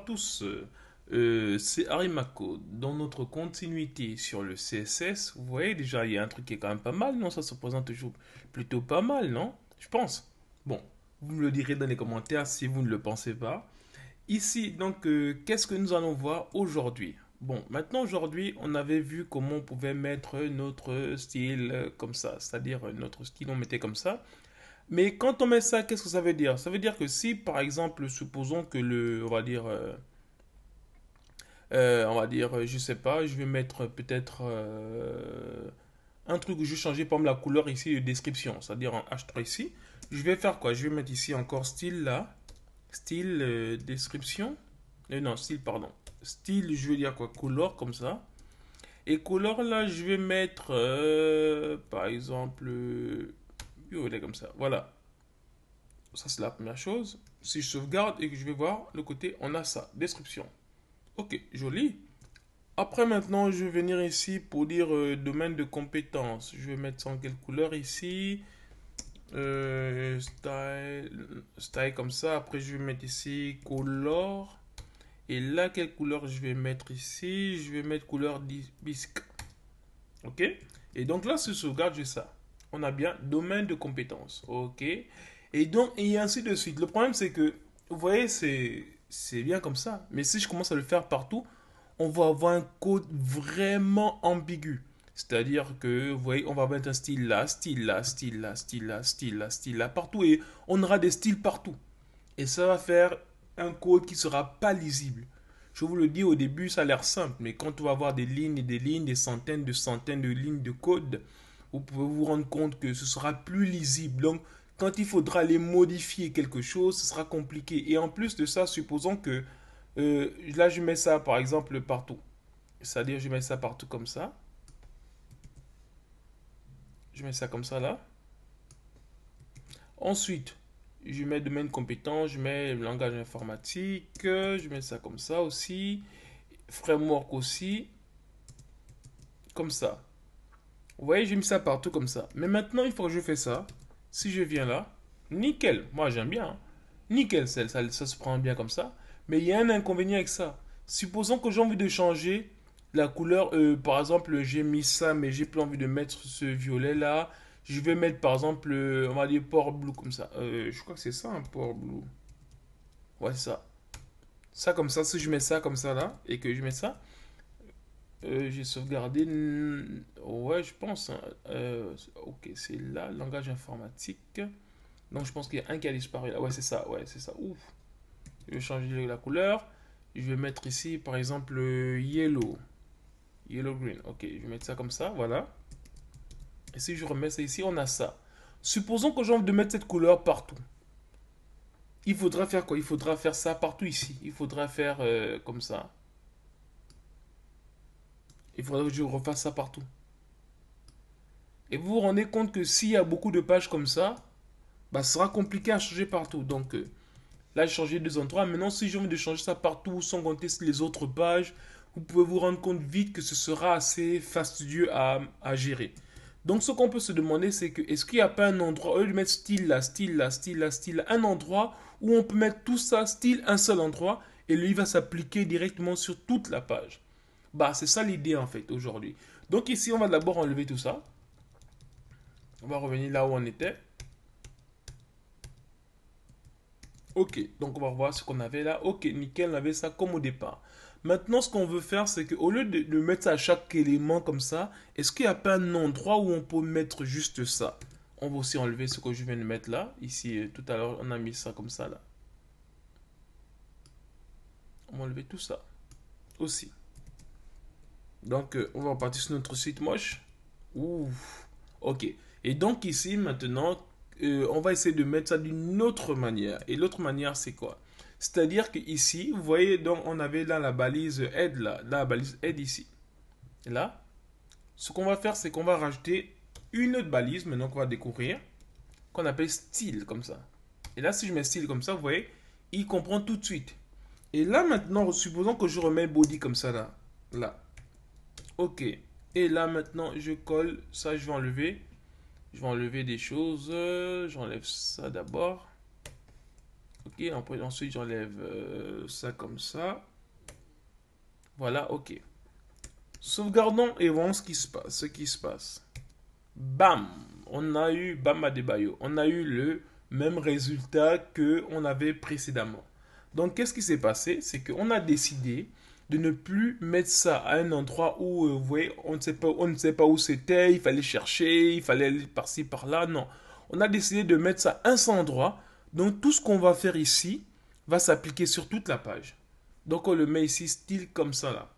tous, c'est Arimako. Dans notre continuité sur le CSS, vous voyez déjà, il y a un truc qui est quand même pas mal, non? Ça se présente toujours plutôt pas mal, non? Je pense. Bon, vous me le direz dans les commentaires si vous ne le pensez pas. Ici, donc, qu'est-ce que nous allons voir aujourd'hui? Bon, maintenant, aujourd'hui, on avait vu comment on pouvait mettre notre style comme ça, c'est-à-dire notre style, on mettait comme ça. Mais quand on met ça, qu'est-ce que ça veut dire? Ça veut dire que si, par exemple, supposons que on va dire, je sais pas, je vais mettre peut-être un truc que je vais changer, par exemple, la couleur ici de description, c'est-à-dire en H3 ici. Je vais faire quoi? Je vais mettre ici encore style là, style description. Non, style, pardon. Style, je vais dire quoi? Couleur, comme ça. Et couleur, là, je vais mettre, par exemple, violet, comme ça. Voilà. Ça, c'est la première chose. Si je sauvegarde et que je vais voir le côté, on a ça. Description. Ok, joli. Après, maintenant, je vais venir ici pour dire domaine de compétences. Je vais mettre ça en quelle couleur ici? Style comme ça. Après, je vais mettre ici color. Et là, quelle couleur je vais mettre ici? Je vais mettre couleur bisque. Ok? Et donc là, si je sauvegarde, j'ai ça. On a bien domaine de compétences. Ok? Et donc, et ainsi de suite. Le problème, c'est que, vous voyez, c'est bien comme ça. Mais si je commence à le faire partout, on va avoir un code vraiment ambigu. C'est-à-dire que, vous voyez, on va mettre un style là, style là, style là, style là, style là, style là, partout. Et on aura des styles partout. Et ça va faire un code qui sera pas lisible. Je vous le dis au début, ça a l'air simple, mais quand on va avoir des lignes et des lignes, des centaines de lignes de code, vous pouvez vous rendre compte que ce sera plus lisible. Donc, quand il faudra aller modifier quelque chose, ce sera compliqué. Et en plus de ça, supposons que là, je mets ça par exemple partout. C'est-à-dire, je mets ça partout comme ça. Je mets ça comme ça là. Ensuite, je mets domaine compétent, je mets langage informatique, je mets ça comme ça aussi. Framework aussi, comme ça. Vous voyez, j'ai mis ça partout comme ça. Mais maintenant, une fois que je fais ça, si je viens là, nickel. Moi, j'aime bien, hein. Nickel, ça se prend bien comme ça. Mais il y a un inconvénient avec ça. Supposons que j'ai envie de changer la couleur. Par exemple, j'ai mis ça, mais j'ai plus envie de mettre ce violet là. Je vais mettre par exemple, on va dire port blue comme ça. Je crois que c'est ça, un port blue. Ouais, c'est ça. Ça comme ça, si je mets ça comme ça là, et que je mets ça, j'ai sauvegardé. Ouais, je pense, hein. Ok, c'est là, langage informatique. Donc, je pense qu'il y a un qui a disparu là. Ouais, c'est ça. Ouais, c'est ça. Ouf. Je vais changer la couleur. Je vais mettre ici, par exemple, yellow. Yellow green. Ok, je vais mettre ça comme ça. Voilà. Et si je remets ça ici, on a ça. Supposons que j'ai envie de mettre cette couleur partout. Il faudra faire quoi? Il faudra faire ça partout ici. Il faudra faire comme ça. Il faudra que je refasse ça partout. Et vous vous rendez compte que s'il y a beaucoup de pages comme ça, bah, ce sera compliqué à changer partout. Donc là, j'ai changé deux endroits. Maintenant, si j'ai envie de changer ça partout sans compter les autres pages, vous pouvez vous rendre compte vite que ce sera assez fastidieux à gérer. Donc, ce qu'on peut se demander, c'est que est-ce qu'il n'y a pas un endroit, au lieu de mettre style là, style là, style là, style là, un endroit où on peut mettre tout ça, style, un seul endroit, et lui va s'appliquer directement sur toute la page. Bah, c'est ça l'idée en fait aujourd'hui. Donc ici, on va d'abord enlever tout ça. On va revenir là où on était. Ok, donc on va revoir ce qu'on avait là. Ok, nickel, on avait ça comme au départ. Maintenant, ce qu'on veut faire, c'est qu'au lieu de mettre ça à chaque élément comme ça, est-ce qu'il n'y a pas un endroit où on peut mettre juste ça? On va aussi enlever ce que je viens de mettre là. Ici, tout à l'heure, on a mis ça comme ça là. On va enlever tout ça aussi. Donc, on va repartir sur notre site moche. Ouh, ok. Et donc ici, maintenant, on va essayer de mettre ça d'une autre manière. Et l'autre manière, c'est quoi? C'est-à-dire que ici, vous voyez, donc on avait là la balise aide, là, la balise aide ici. Et là, ce qu'on va faire, c'est qu'on va rajouter une autre balise, maintenant qu'on va découvrir, qu'on appelle style, comme ça. Et là, si je mets style comme ça, vous voyez, il comprend tout de suite. Et là, maintenant, supposons que je remets body comme ça, là. Là. Ok. Et là, maintenant, je colle. Ça, je vais enlever. Je vais enlever des choses. J'enlève ça d'abord. Ok. Ok, ensuite j'enlève ça comme ça. Voilà, ok. Sauvegardons et voyons ce qui se passe. Bam! On a eu Bam Adebayo. On a eu le même résultat que on avait précédemment. Donc, qu'est-ce qui s'est passé? C'est qu'on a décidé de ne plus mettre ça à un endroit où, vous voyez, on ne sait pas où c'était, il fallait chercher, il fallait aller par-ci, par-là. Non. On a décidé de mettre ça à un seul endroit. Donc, tout ce qu'on va faire ici va s'appliquer sur toute la page. Donc, on le met ici, style comme ça, là.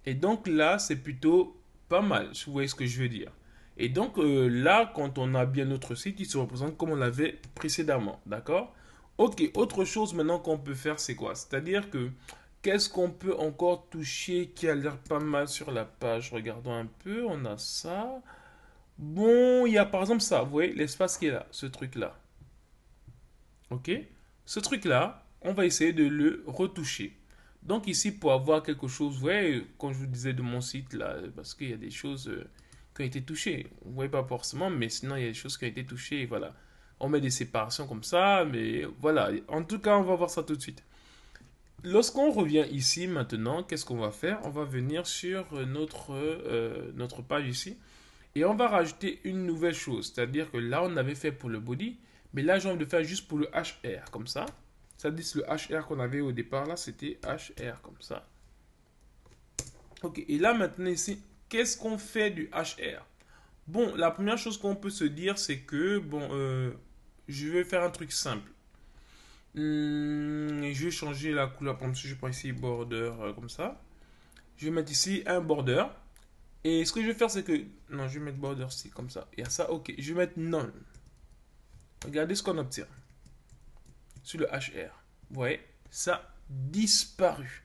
Et donc là, c'est plutôt pas mal, si vous voyez ce que je veux dire. Et donc là, quand on a bien notre site, il se représente comme on l'avait précédemment. D'accord? Ok, autre chose maintenant qu'on peut faire, c'est quoi? C'est-à-dire que qu'est-ce qu'on peut encore toucher qui a l'air pas mal sur la page? Regardons un peu, on a ça. Bon, il y a par exemple ça, vous voyez, l'espace qui est là, ce truc-là. Ok? Ce truc-là, on va essayer de le retoucher. Donc ici, pour avoir quelque chose, vous voyez, comme je vous disais de mon site là, parce qu'il y a des choses qui ont été touchées. Vous voyez pas forcément, mais sinon il y a des choses qui ont été touchées. Et voilà. On met des séparations comme ça, mais voilà. En tout cas, on va voir ça tout de suite. Lorsqu'on revient ici maintenant, qu'est-ce qu'on va faire? On va venir sur notre page ici et on va rajouter une nouvelle chose. C'est-à-dire que là, on avait fait pour le body, mais là, j'ai envie de faire juste pour le HR, comme ça. Ça dit le HR qu'on avait au départ, là, c'était HR, comme ça. Ok, et là, maintenant, ici, qu'est-ce qu'on fait du HR? Bon, la première chose qu'on peut se dire, c'est que, bon, je vais faire un truc simple. Je vais changer la couleur, par exemple, si je prends ici border, comme ça. Je vais mettre ici un border. Et ce que je vais faire, c'est que, non, je vais mettre border ici, comme ça. Il y a ça, ok. Je vais mettre none. Regardez ce qu'on obtient sur le HR. Vous voyez, ça a disparu.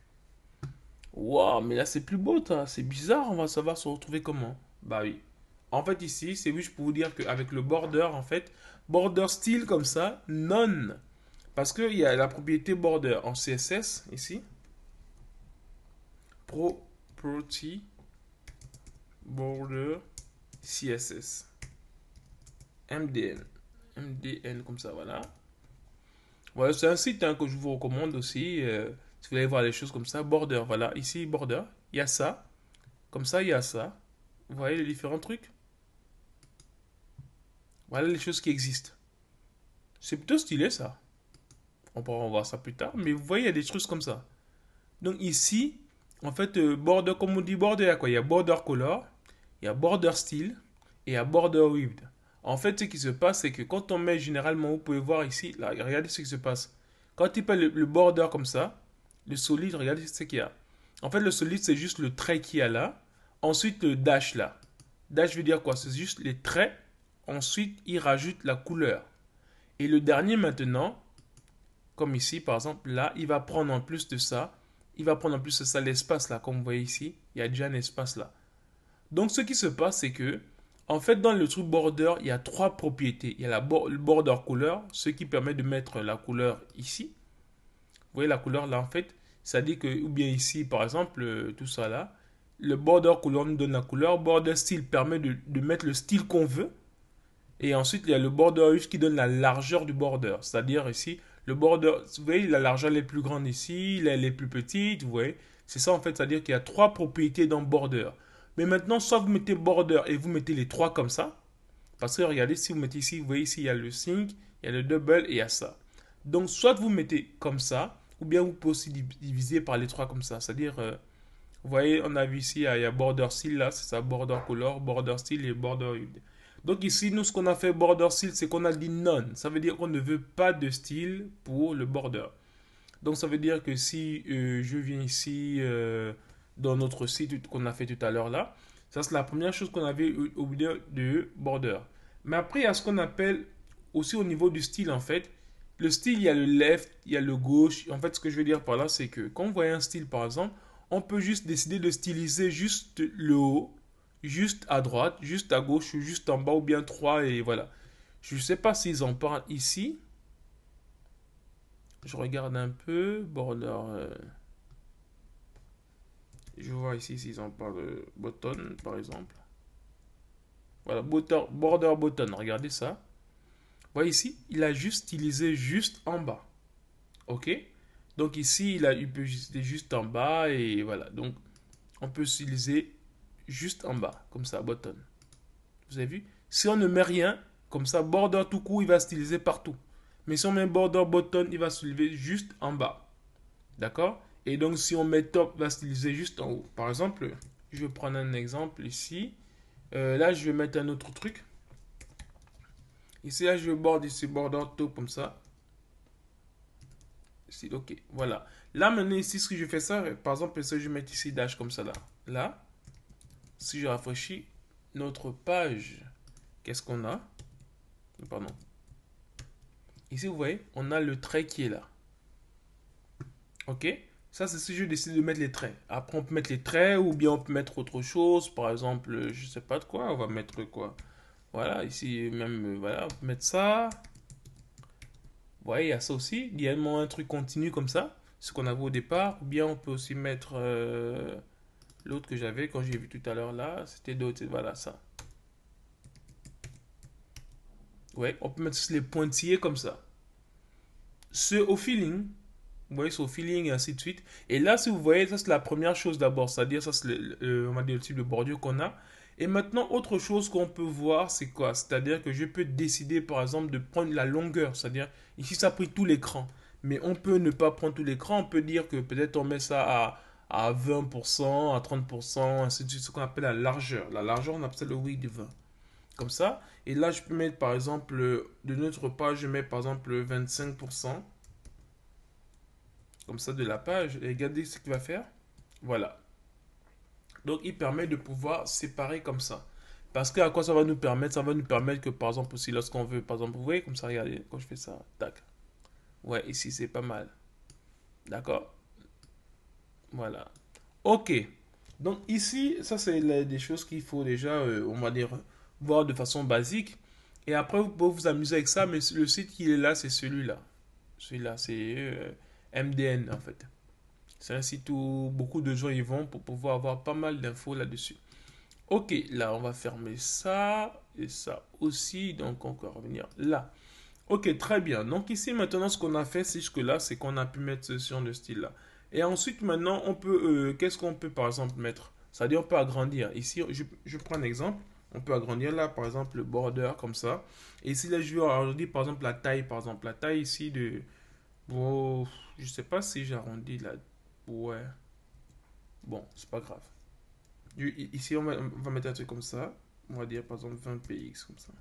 Waouh, mais là c'est plus beau, ça. C'est bizarre, on va savoir se retrouver comment. Bah oui. En fait, ici, c'est juste pour vous dire qu'avec le border, en fait, border style comme ça, none. Parce qu'il y a la propriété border en CSS ici. Property border CSS. MDN. MDN comme ça, voilà. Voilà, c'est un site que je vous recommande aussi. Si vous voulez voir les choses comme ça, border, voilà, ici border, il y a ça, comme ça il y a ça. Vous voyez les différents trucs? Voilà les choses qui existent. C'est plutôt stylé ça. On pourra voir ça plus tard, mais vous voyez il y a des trucs comme ça. Donc ici, en fait, border, comme on dit border, il y a quoi? Il y a border color, il y a border style et il y a border width. En fait, ce qui se passe, c'est que quand on met généralement, vous pouvez voir ici, là, regardez ce qui se passe. Quand il fait le border comme ça, le solide, regardez ce qu'il y a. En fait, le solide, c'est juste le trait qu'il y a là. Ensuite, le dash là. Dash veut dire quoi? C'est juste les traits. Ensuite, il rajoute la couleur. Et le dernier maintenant, comme ici, par exemple, là, il va prendre en plus de ça. Il va prendre en plus de ça l'espace là, comme vous voyez ici. Il y a déjà un espace là. Donc, ce qui se passe, c'est que, en fait, dans le truc border, il y a trois propriétés. Il y a le border couleur, ce qui permet de mettre la couleur ici. Vous voyez la couleur là, en fait, ça dit que, ou bien ici, par exemple, tout ça là, le border couleur nous donne la couleur. Border style permet de mettre le style qu'on veut. Et ensuite, il y a le border width qui donne la largeur du border. C'est-à-dire ici, le border, vous voyez, la largeur est plus grande ici, elle est plus petite, vous voyez. C'est ça en fait, c'est-à-dire qu'il y a trois propriétés dans border. Mais maintenant, soit vous mettez border et vous mettez les trois comme ça. Parce que regardez, si vous mettez ici, vous voyez ici, il y a le sync, il y a le double et il y a ça. Donc, soit vous mettez comme ça, ou bien vous pouvez aussi diviser par les trois comme ça. C'est-à-dire, vous voyez, on a vu ici, il y a border style là, c'est ça, border color, border style et border width. Donc ici, nous, ce qu'on a fait border style, c'est qu'on a dit none. Ça veut dire qu'on ne veut pas de style pour le border. Donc ça veut dire que si je viens ici dans notre site qu'on a fait tout à l'heure là, ça c'est la première chose qu'on avait oublié de border. Mais après, il y a ce qu'on appelle aussi au niveau du style en fait. Le style, il y a le left, il y a le gauche. En fait, ce que je veux dire par là, c'est que quand vous voyez un style par exemple, on peut juste décider de styliser juste le haut, juste à droite, juste à gauche, juste en bas ou bien 3 et voilà. Je ne sais pas s'ils en parlent ici. Je regarde un peu. Border. Je vois ici s'ils en parlent button par exemple. Voilà, border button. Regardez ça. Vous voyez ici, il a juste stylisé juste en bas. Ok? Donc ici, il peut utiliser juste en bas et voilà. Donc on peut utiliser juste en bas, comme ça, button. Vous avez vu? Si on ne met rien, comme ça, border tout court, il va styliser partout. Mais si on met border button, il va se lever juste en bas. D'accord? Et donc, si on met top, il va styliser juste en haut. Par exemple, je vais prendre un exemple ici. Là, je vais mettre un autre truc. Ici, là, je vais border ici, border top comme ça. Ici, ok, voilà. Là, maintenant, ici, ce que je fais ça, par exemple, je vais mettre ici dash comme ça, là. Là, si je rafraîchis notre page, qu'est-ce qu'on a? Pardon. Ici, vous voyez, on a le trait qui est là. Ok? Ça, c'est si je décide de mettre les traits. Après, on peut mettre les traits ou bien on peut mettre autre chose. Par exemple, je sais pas de quoi. On va mettre quoi? Voilà, ici, même, voilà, on peut mettre ça. Vous voyez, il y a ça aussi. Il y a un truc continu comme ça. Ce qu'on avait au départ. Ou bien on peut aussi mettre l'autre que j'avais quand j'ai vu tout à l'heure là. C'était d'autres. Voilà, ça. Ouais, on peut mettre les pointillés comme ça. Ce au feeling. Vous voyez, c'est au feeling et ainsi de suite. Et là, si vous voyez, ça c'est la première chose d'abord. C'est-à-dire, ça c'est on va dire le type de bordure qu'on a. Et maintenant, autre chose qu'on peut voir, c'est quoi? C'est-à-dire que je peux décider, par exemple, de prendre la longueur. C'est-à-dire, ici, ça a pris tout l'écran. Mais on peut ne pas prendre tout l'écran. On peut dire que peut-être on met ça à 20%, à 30%, ainsi de suite. Ce qu'on appelle la largeur. La largeur, on appelle ça le width de 20. Comme ça. Et là, je peux mettre, par exemple, de notre page, je mets, par exemple, 25%. Comme ça de la page et regardez ce qu'il va faire. Voilà. Donc il permet de pouvoir séparer comme ça. Parce que à quoi ça va nous permettre? Ça va nous permettre que par exemple aussi lorsqu'on veut, par exemple, vous voyez comme ça, regardez, quand je fais ça, tac. Ouais, ici c'est pas mal. D'accord? Voilà. Ok. Donc ici, ça c'est des choses qu'il faut déjà, on va dire, voir de façon basique. Et après, vous pouvez vous amuser avec ça, mais le site qui est là, c'est celui-là. Celui-là, c'est MDN en fait. C'est un site où beaucoup de gens y vont pour pouvoir avoir pas mal d'infos là-dessus. Ok, là on va fermer ça et ça aussi. Donc on va revenir là. Ok, très bien. Donc ici maintenant ce qu'on a fait jusque-là, c'est qu'on a pu mettre ce genre de style-là. Et ensuite maintenant on peut, qu'est-ce qu'on peut par exemple mettre? C'est-à-dire on peut agrandir. Ici je prends un exemple. On peut agrandir là par exemple le border comme ça. Et ici là je vais arrondir par exemple la taille. Par exemple la taille ici de... Bon, je sais pas si j'arrondis là. Ouais. Bon, c'est pas grave. Ici, on va mettre un truc comme ça. On va dire par exemple 20 px comme ça.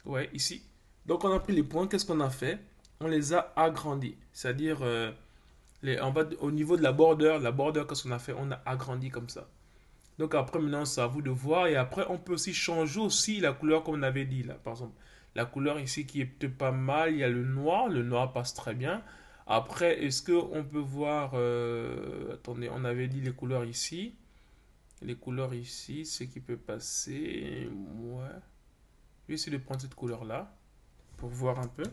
Ouais, ici. Donc on a pris les points, qu'est-ce qu'on a fait? On les a agrandis. C'est-à-dire, au niveau de la border, qu'est-ce qu'on a fait? On a agrandi comme ça. Donc après, maintenant, c'est à vous de voir. Et après, on peut aussi changer aussi la couleur comme on avait dit là. Par exemple, la couleur ici qui est peut-être pas mal, il y a le noir. Le noir passe très bien. Après, est-ce qu'on peut voir... attendez, on avait dit les couleurs ici. Les couleurs ici, ce qui peut passer... Ouais. Je vais essayer de prendre cette couleur-là pour voir un peu.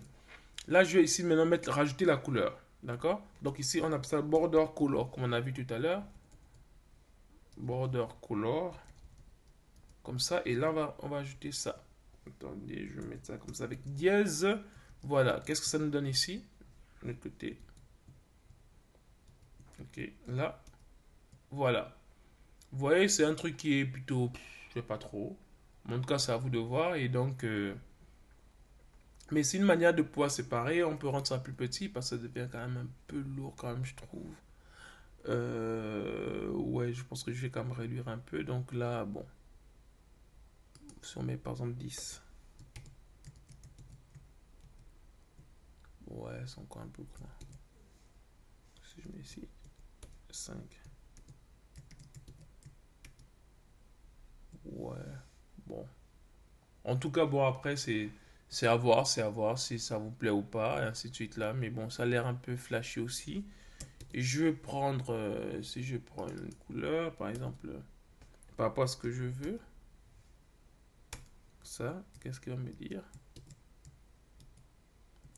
Là, je vais ici maintenant rajouter la couleur. D'accord? Donc ici, on appelle ça border color, comme on a vu tout à l'heure. Border color. Comme ça. Et là, on va ajouter ça. Attendez, je vais mettre ça comme ça avec dièse. Voilà. Qu'est-ce que ça nous donne ici? De l'autre côté. Ok. Là. Voilà. Vous voyez, c'est un truc qui est plutôt... je sais pas trop. En tout cas, c'est à vous de voir. Et donc... mais c'est une manière de pouvoir séparer. On peut rendre ça plus petit parce que ça devient quand même un peu lourd quand même, je trouve. Ouais, je pense que je vais quand même réduire un peu. Donc là, bon. Si on met par exemple 10. Ouais, c'est encore un peu grand. Si je mets ici 5. Ouais, bon. En tout cas, bon, après, c'est à voir si ça vous plaît ou pas, et ainsi de suite là. Mais bon, ça a l'air un peu flashy aussi. Et je vais prendre, si je prends une couleur, par exemple, par rapport à ce que je veux, ça, qu'est-ce qu'il va me dire?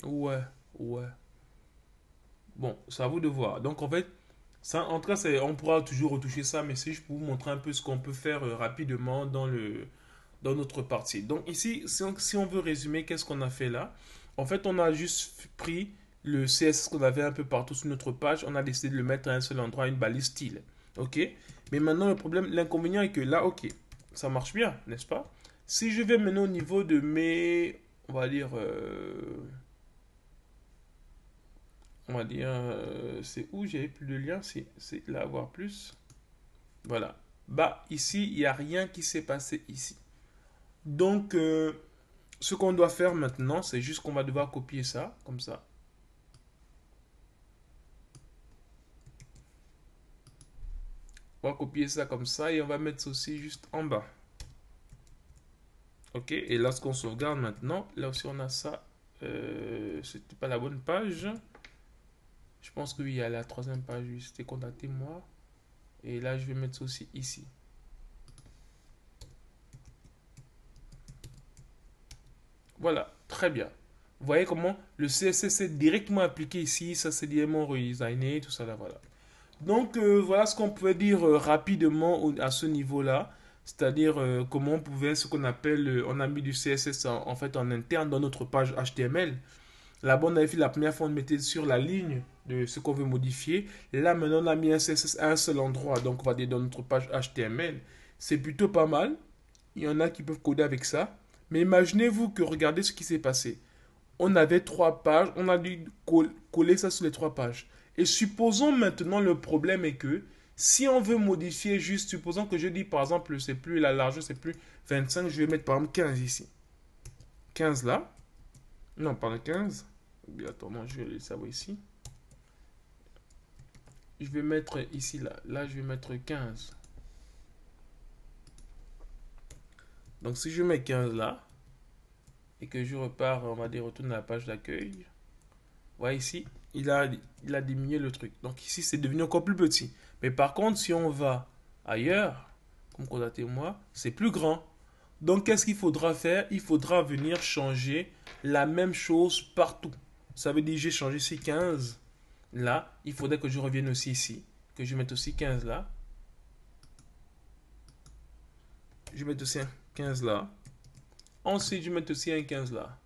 Ouais, ouais. Bon, c'est à vous de voir. Donc en fait, ça, en tout cas, on pourra toujours retoucher ça, mais c'est juste pour vous montrer un peu ce qu'on peut faire rapidement dans notre partie. Donc ici, si on veut résumer, qu'est-ce qu'on a fait là? En fait, on a juste pris le CSS qu'on avait un peu partout sur notre page, on a décidé de le mettre à un seul endroit, une balise style. Ok? Mais maintenant, le problème, l'inconvénient est que là, ok, ça marche bien, n'est-ce pas? Si je vais maintenant au niveau de mes, on va dire, c'est où j'avais plus de lien, c'est là, voir plus. Voilà. Bah, ici, il n'y a rien qui s'est passé ici. Donc, ce qu'on doit faire maintenant, c'est juste qu'on va devoir copier ça, comme ça. On va copier ça comme ça et on va mettre ceci juste en bas. Ok, et lorsqu'on sauvegarde maintenant, là aussi on a ça. C'était pas la bonne page. Je pense que oui, il y a la troisième page, oui, c'était contacté moi. Et là, je vais mettre ça aussi ici. Voilà, très bien. Vous voyez comment le CSS est directement appliqué ici, ça c'est directement redesigné, tout ça là, voilà. Donc voilà ce qu'on pouvait dire rapidement à ce niveau-là, c'est-à-dire comment on pouvait, ce qu'on appelle, on a mis du CSS en fait en interne dans notre page HTML. Là-bas, on avait fait la première fois, on mettait sur la ligne de ce qu'on veut modifier. Là, maintenant, on a mis un CSS à un seul endroit, donc on va dire dans notre page HTML. C'est plutôt pas mal. Il y en a qui peuvent coder avec ça. Mais imaginez-vous que regardez ce qui s'est passé. On avait trois pages, on a dû coller ça sur les trois pages. Et supposons maintenant le problème est que si on veut modifier juste, supposons que je dis par exemple, c'est plus la largeur, c'est plus 25, je vais mettre par exemple 15 ici. 15 là. Non, pas le 15. Attends, moi je vais le savoir ici. Je vais mettre ici là. Là, je vais mettre 15. Donc si je mets 15 là, et que je repars, on va dire, retourne à la page d'accueil. Voyez ici, il a diminué le truc. Donc ici, c'est devenu encore plus petit. Mais par contre, si on va ailleurs, comme constatez-moi, c'est plus grand. Donc qu'est-ce qu'il faudra faire? Il faudra venir changer la même chose partout. Ça veut dire j'ai changé ici 15. Là, il faudrait que je revienne aussi ici. Que je mette aussi 15 là. Je mette aussi un 15 là. Ensuite, je mets aussi un 15 là.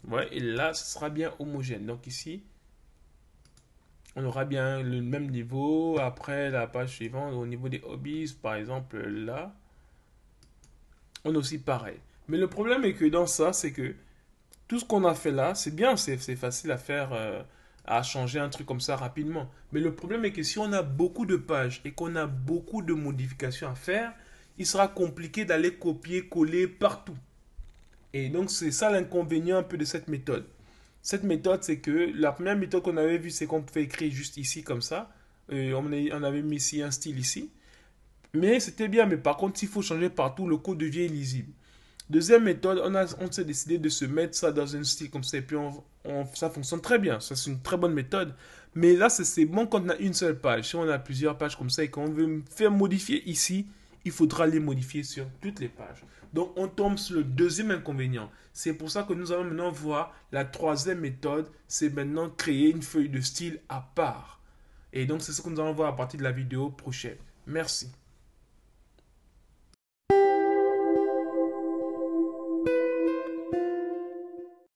Ouais, et là, ce sera bien homogène. Donc ici, on aura bien le même niveau. Après, la page suivante, au niveau des hobbies, par exemple, là, on est aussi pareil. Mais le problème est que dans ça, c'est que tout ce qu'on a fait là, c'est bien, c'est facile à faire, à changer un truc comme ça rapidement. Mais le problème est que si on a beaucoup de pages et qu'on a beaucoup de modifications à faire, il sera compliqué d'aller copier, coller partout. Et donc, c'est ça l'inconvénient un peu de cette méthode. Cette méthode, c'est que la première méthode qu'on avait vue, c'est qu'on pouvait écrire juste ici comme ça. On avait mis ici un style ici. Mais c'était bien, mais par contre, s'il faut changer partout, le code devient illisible. Deuxième méthode, on s'est décidé de se mettre ça dans un style comme ça et puis ça fonctionne très bien. Ça, c'est une très bonne méthode. Mais là, c'est bon quand on a une seule page. Si on a plusieurs pages comme ça et qu'on veut faire modifier ici, il faudra les modifier sur toutes les pages. Donc, on tombe sur le deuxième inconvénient. C'est pour ça que nous allons maintenant voir la troisième méthode. C'est maintenant créer une feuille de style à part. Et donc, c'est ce que nous allons voir à partir de la vidéo prochaine. Merci.